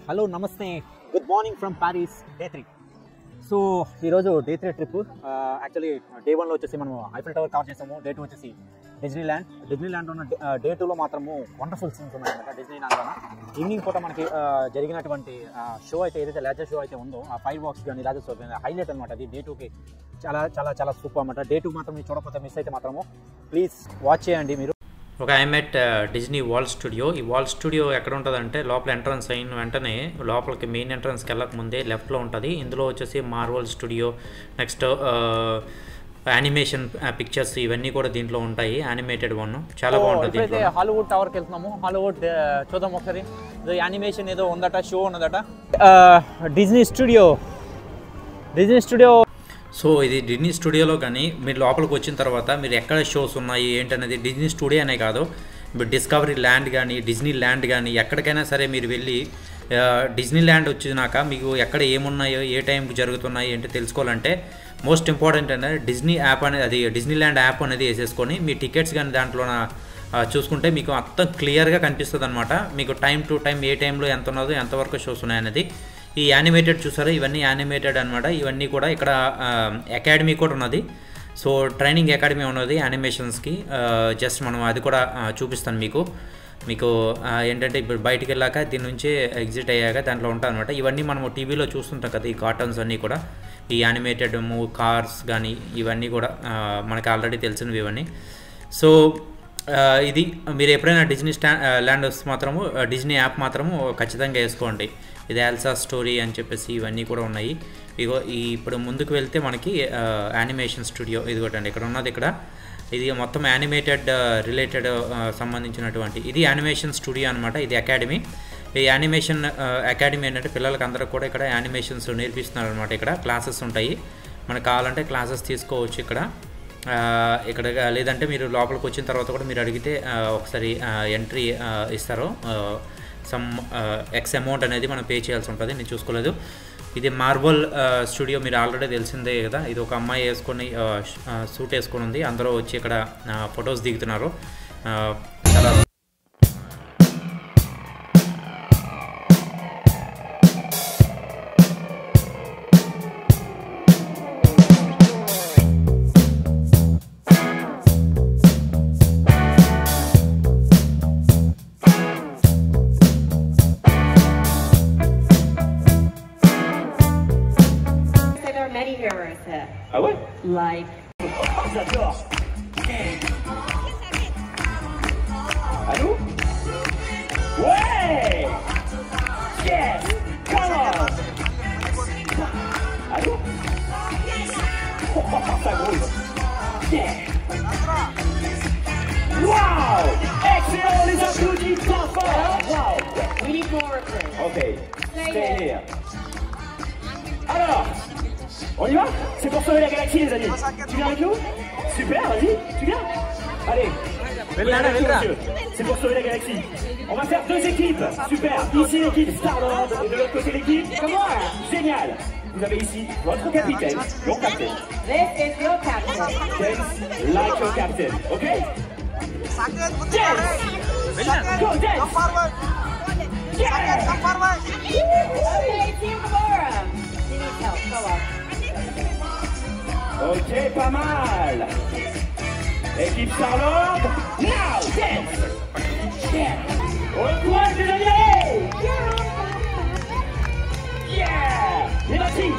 Hello నమస్తే, good morning from Paris, day 3. So ఈరోజు day 3 trip. Actually day 1లో వచ్చేసి మనం ఐఫిల్ టవర్ కవర్ చేసాము. డే 2 వచ్చేసి డిజ్నీల్యాండ్ ఉన్న డే 2లో మాత్రము వండర్ఫుల్ సీన్స్ ఉన్నాయన్నమాట. డిజ్నీల్యాండ్లో ఈవినింగ్ పూట మనకి జరిగినటువంటి షో అయితే ఏదైతే లేజర్ షో అయితే ఉందో, ఆ ఫైర్ వాక్స్ కానీ లేజర్ షో కానీ హైలైట్ అనమాట. అది డే 2కి చాలా చాలా చాలా సూపర్ అనమాట. డే 2 మాత్రం మీరు చూడకపోతే మిస్ అయితే మాత్రము ప్లీజ్ వాచ్ చేయండి మీరు. ఒక ఐమెట్ డిజ్నీ వరల్డ్ స్టూడియో. ఈ వరల్డ్ స్టూడియో ఎక్కడ ఉంటుందంటే లోపల ఎంట్రన్స్ అయిన వెంటనే లోపలికి మెయిన్ ఎంట్రన్స్కి వెళ్ళక ముందే లెఫ్ట్లో ఉంటుంది. ఇందులో వచ్చేసి marvel studio, next animation pictures ఇవన్నీ కూడా దీంట్లో ఉంటాయి. యానిమేటెడ్ వన్ చాలా బాగుంటుంది. హాలీవుడ్ టవర్కి వెళ్తున్నాము. హాలీవుడ్ చూద్దాం ఒకసారి. యానిమేషన్ ఏదో ఉందట, షో ఉన్నదట. Disney studio. సో ఇది డిజ్నీ స్టూడియోలో కానీ మీరు లోపలికి వచ్చిన తర్వాత మీరు ఎక్కడ షోస్ ఉన్నాయి ఏంటనేది డిజ్నీ స్టూడియో అనే కాదు, మీరు డిస్కవరీ ల్యాండ్ కానీ డిజ్నీ ల్యాండ్ కానీ ఎక్కడికైనా సరే మీరు వెళ్ళి డిజ్నీ ల్యాండ్ వచ్చినాక మీకు ఎక్కడ ఏమున్నాయో ఏ టైంకి జరుగుతున్నాయి ఏంటో తెలుసుకోవాలంటే మోస్ట్ ఇంపార్టెంట్ అంటే డిజ్నీ యాప్ అనేది, అది డిజ్నీ ల్యాండ్ యాప్ అనేది వేసేసుకొని మీ టికెట్స్ కానీ దాంట్లో చూసుకుంటే మీకు మొత్తం క్లియర్గా కనిపిస్తుంది అనమాట. మీకు టైం టు టైం ఏ టైంలో ఎంత ఉన్నదో ఎంతవరకు షోస్ ఉన్నాయనేది. ఈ యానిమేటెడ్ చూసారా, ఇవన్నీ యానిమేటెడ్ అనమాట. ఇవన్నీ కూడా ఇక్కడ అకాడమీ కూడా ఉన్నది. సో ట్రైనింగ్ అకాడమీ ఉన్నది యానిమేషన్స్కి. జస్ట్ మనం అది కూడా చూపిస్తాను మీకు ఏంటంటే ఇప్పుడు బయటికి వెళ్ళాక దీని నుంచి ఎగ్జిట్ అయ్యాక దాంట్లో ఉంటాయి అనమాట. ఇవన్నీ మనము టీవీలో చూస్తుంటాం కదా, ఈ కార్టూన్స్ అన్నీ కూడా ఈ యానిమేటెడ్ కార్స్ కానీ ఇవన్నీ కూడా మనకి ఆల్రెడీ తెలిసినవి ఇవన్నీ. సో ఇది మీరు ఎప్పుడైనా డిజ్నీ ల్యాండ్ వస్తే మాత్రము డిజ్నీ యాప్ మాత్రము ఖచ్చితంగా వేసుకోండి. ఇది ఎల్సా స్టోరీ అని చెప్పేసి ఇవన్నీ కూడా ఉన్నాయి. ఇగో ఇప్పుడు ముందుకు వెళ్తే మనకి యానిమేషన్ స్టూడియో ఇదిగోటండి ఇక్కడ ఉన్నది. ఇక్కడ ఇది మొత్తం యానిమేటెడ్ రిలేటెడ్ సంబంధించినటువంటి ఇది యానిమేషన్ స్టూడియో అనమాట. ఇది అకాడమీ. ఈ యానిమేషన్ అకాడమీ ఏంటంటే పిల్లలకి అందరూ కూడా ఇక్కడ యానిమేషన్స్ నేర్పిస్తున్నారు అనమాట. ఇక్కడ క్లాసెస్ ఉంటాయి, మనకు కావాలంటే క్లాసెస్ తీసుకోవచ్చు ఇక్కడ లేదంటే మీరు లోపలికి వచ్చిన తర్వాత కూడా మీరు అడిగితే ఒకసారి ఎంట్రీ ఇస్తారు. సమ్ ఎక్స్ అమౌంట్ అనేది మనం పే చేయాల్సి ఉంటుంది. నేను చూసుకోలేదు. ఇది మార్వల్ స్టూడియో మీరు ఆల్రెడీ తెలిసిందే కదా. ఇది ఒక అమ్మాయి వేసుకొని సూట్ వేసుకొని ఉంది. అందరూ వచ్చి ఇక్కడ ఫొటోస్ దిగుతున్నారు. చాలా Ah ouais? Like. Oh, j'adore. Allô? Ouais! Yes! Come on! Allô? Oh, ça grouille. Yeah! Wow! Excellent, les applaudissements forts! Wow! We need more recruits. Okay, stay here. Alors, on y va? C'est pour sauver la galaxie, les amis. Tu viens avec nous? Super, vas-y, tu viens? Allez, venez avec nous, monsieur. C'est pour sauver la galaxie. On va faire 2 équipes. Super. Ici l'équipe Star-Lord et de l'autre côté l'équipe. Come on. Génial. Vous avez ici votre capitaine, your captain. This is your captain. Dance like your captain, okay? Dance. Go dance. Yeah. Okay, Team Laura. She needs help. Go on. Ok, pas mal. Équipe Star-Lord, now dance. Yeah. Au courage les amis. Yeah. Et vas-y.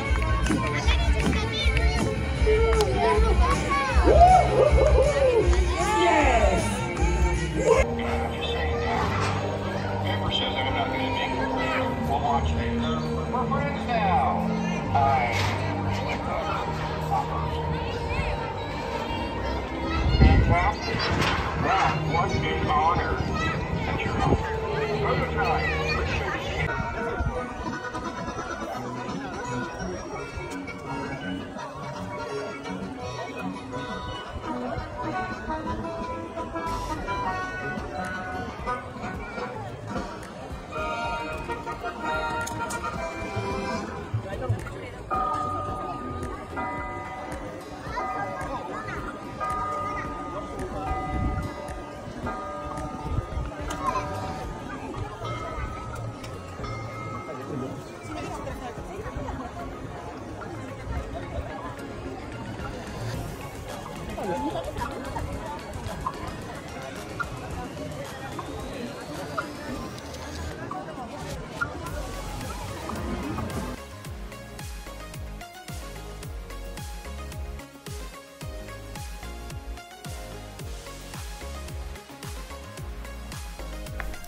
Yes. We'll watch we're friends now. Fantastic. That was an honor. And you're welcome. Another time. Let's show you.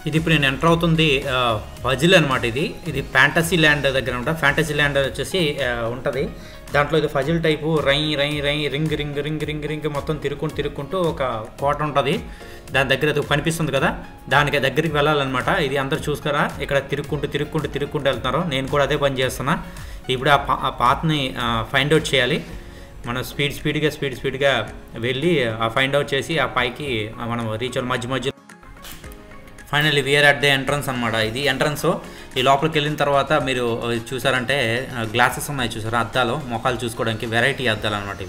ఇది ఇప్పుడు నేను enter అవుతుంది puzzle అనమాట. ఇది fantasy land దగ్గర ఉంటా. Fantasy land వచ్చేసి ఉంటుంది. దాంట్లో ఇది ఫజిల్ టైపు రింగ్ మొత్తం తిరుక్కుంటూ ఒక కోట ఉంటుంది. దాని దగ్గర అది కనిపిస్తుంది కదా, దానికి దగ్గరికి వెళ్ళాలన్నమాట. ఇది అందరు చూసుకురా, ఇక్కడ తిరుక్కుంటూ వెళ్తున్నారు. నేను కూడా అదే పని చేస్తున్నా. ఇప్పుడు ఆ పాత్ని ఫైండ్ అవుట్ చేయాలి. మనం స్పీడ్గా వెళ్ళి ఆ ఫైండ్ అవుట్ చేసి ఆ పైకి మనం రీచ్ అవ్వాలి. మధ్య finally we are at the entrance అనమాట. ఇది ఎంట్రన్స్. ఈ లోపలికి వెళ్ళిన తర్వాత మీరు చూసారంటే గ్లాసెస్ ఉన్నాయి చూసారా, అద్దాలు మొఖాలు చూసుకోవడానికి. వెరైటీ అద్దాలు అనమాట.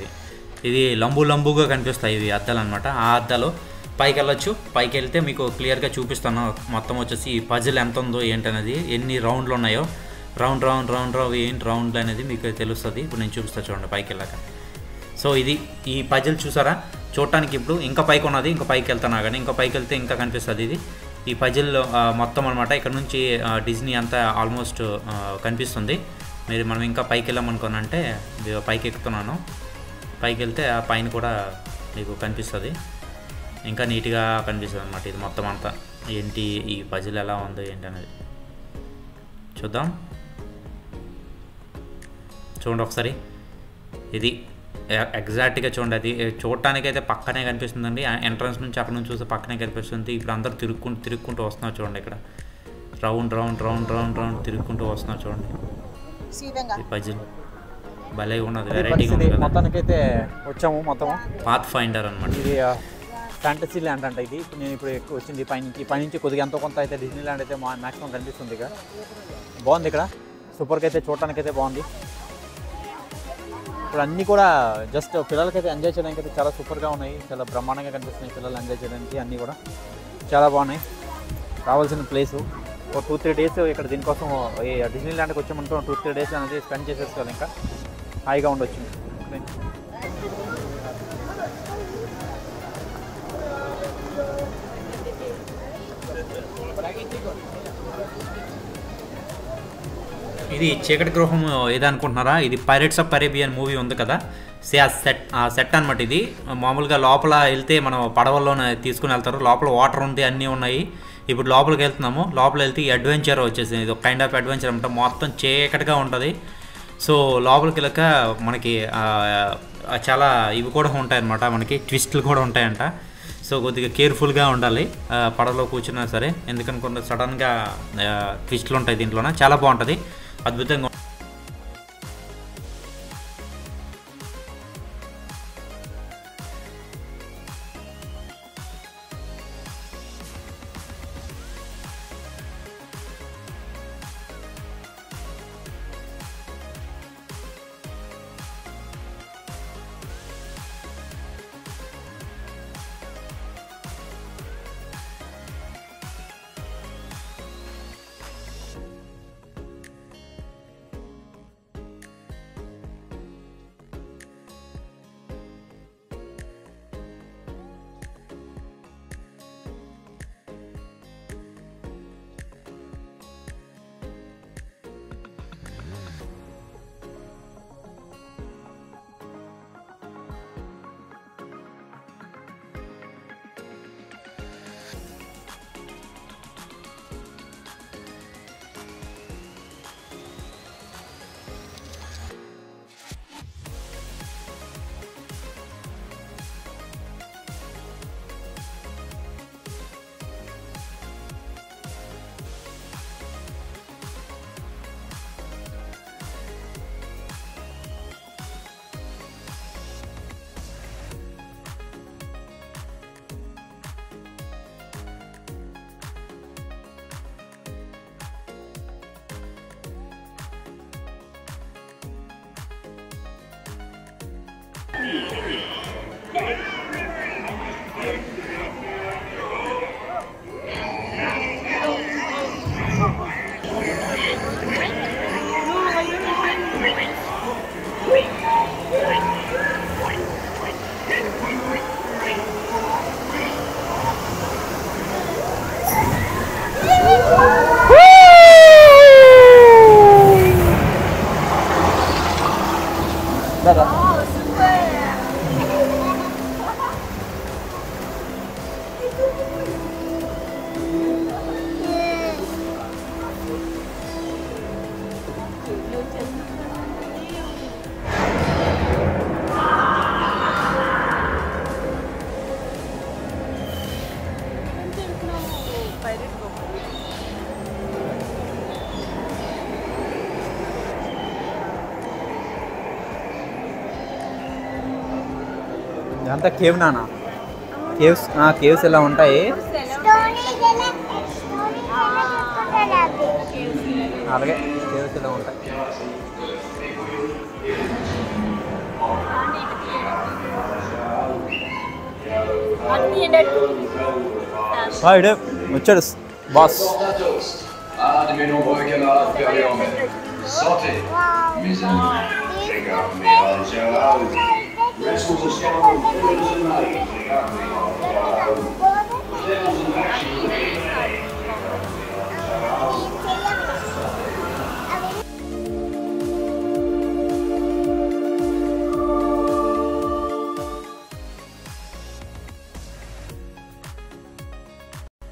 ఇది లంబుగా కనిపిస్తాయి ఇవి అద్దాలు అనమాట. ఆ అద్దాలు పైకి వెళ్ళొచ్చు. పైకి వెళ్తే మీకు క్లియర్గా చూపిస్తాను మొత్తం వచ్చేసి ఈ పజిల్ ఎంత ఉందో ఏంటనేది, ఎన్ని రౌండ్లు ఉన్నాయో. రౌండ్ ఏంటి రౌండ్లు అనేది మీకు తెలుస్తుంది. ఇప్పుడు నేను చూపిస్తాను చూడండి పైకి వెళ్ళాక. సో ఇది ఈ పజిల్ చూసారా, చూడటానికి ఇప్పుడు ఇంకా పైకి ఉన్నది. ఇంకా పైకి వెళ్తాను కానీ, ఇంకా పైకి వెళ్తే ఇంకా కనిపిస్తుంది ఇది. ఈ పజిల్ మొత్తం అనమాట. ఇక్కడ నుంచి డిజ్నీ అంతా ఆల్మోస్ట్ కనిపిస్తుంది. మనం ఇంకా పైకి వెళ్ళామనుకోనంటే పైకి ఎక్కుతున్నాను. పైకి వెళ్తే ఆ పైన కూడా మీకు కనిపిస్తుంది, ఇంకా నీట్గా కనిపిస్తుంది అనమాట. ఇది మొత్తం అంతా ఏంటి ఈ పజిల్ ఎలా ఉందో ఏంటి అనేది చూద్దాం. చూడండి ఒకసారి, ఇది ఎగ్జాక్ట్గా చూడండి. అది చూడటానికైతే పక్కనే కనిపిస్తుందండి. ఎంట్రన్స్ నుంచి అక్కడ నుంచి చూస్తే పక్కనే కనిపిస్తుంది. ఇప్పుడు అందరూ తిరుక్కుంటూ వస్తున్నారు చూడండి. ఇక్కడ రౌండ్ తిరుక్కుంటూ వస్తున్నారు చూడండి. ఈ పజిల్ భలే ఉన్నది, వెరైటీగా ఉంది. మొత్తానికైతే వచ్చాము. మొత్తం పాత్ ఫైండర్ అనమాట. ఇది ఫ్యాంటసీ ల్యాండ్ అంట. ఇది నేను ఇప్పుడు ఎక్కువ వచ్చింది పైనుంచి కొద్దిగా ఎంతో కొంత అయితే డిజ్నీ ల్యాండ్ అయితే మ్యాక్సిమం కనిపిస్తుంది. ఇక బాగుంది. ఇక్కడ సూపర్గా అయితే చూడటానికి అయితే బాగుంది. ఇప్పుడు అన్నీ కూడా జస్ట్ పిల్లలకైతే ఎంజాయ్ చేయడానికి అయితే చాలా సూపర్గా ఉన్నాయి. చాలా బ్రహ్మాండంగా కనిపిస్తున్నాయి పిల్లలు ఎంజాయ్ చేయడానికి. అన్నీ కూడా చాలా బాగున్నాయి. రావాల్సిన ప్లేసు ఒక 2-3 డేస్ ఇక్కడ దీనికోసం ఈ డిజ్నీ ల్యాండ్కి వచ్చామంటూ 2-3 డేస్ అనేది స్పెండ్ చేసేసుకోవాలి. ఇంకా హాయిగా ఉండొచ్చు. ఇది చీకటి గృహం ఏదనుకుంటున్నారా, ఇది పైరేట్స్ ఆఫ్ కరేబియన్ మూవీ ఉంది కదా, ఆ సెట్ అనమాట. ఇది మామూలుగా లోపల వెళ్తే మనం పడవల్లోనే తీసుకుని వెళ్తారు. లోపల వాటర్ ఉంది, అన్నీ ఉన్నాయి. ఇప్పుడు లోపలికి వెళ్తున్నాము. లోపల వెళ్తే ఈ అడ్వెంచర్ వచ్చేసింది. ఇది ఒక కైండ్ ఆఫ్ అడ్వెంచర్ అనమాట. మొత్తం చీకటిగా ఉంటుంది. సో లోపలికి వెళ్ళక మనకి చాలా ఇవి కూడా ఉంటాయన్నమాట. మనకి ట్విస్ట్లు కూడా ఉంటాయంట. సో కొద్దిగా కేర్ఫుల్గా ఉండాలి పడవలో కూర్చున్నా సరే, ఎందుకనుకుంటే సడన్గా ట్విస్ట్లు ఉంటాయి దీంట్లోనే. చాలా బాగుంటుంది, అద్భుతంగా. ఇదంతా కేవ్ నానా, కేవ్స్ ఇలా ఉంటాయి. అలాగే కేవ్స్ ఇలా ఉంటాయి. వచ్చాడు boss. Wrestles are strong, pillars and knights, they can't be on fire. Devils and action.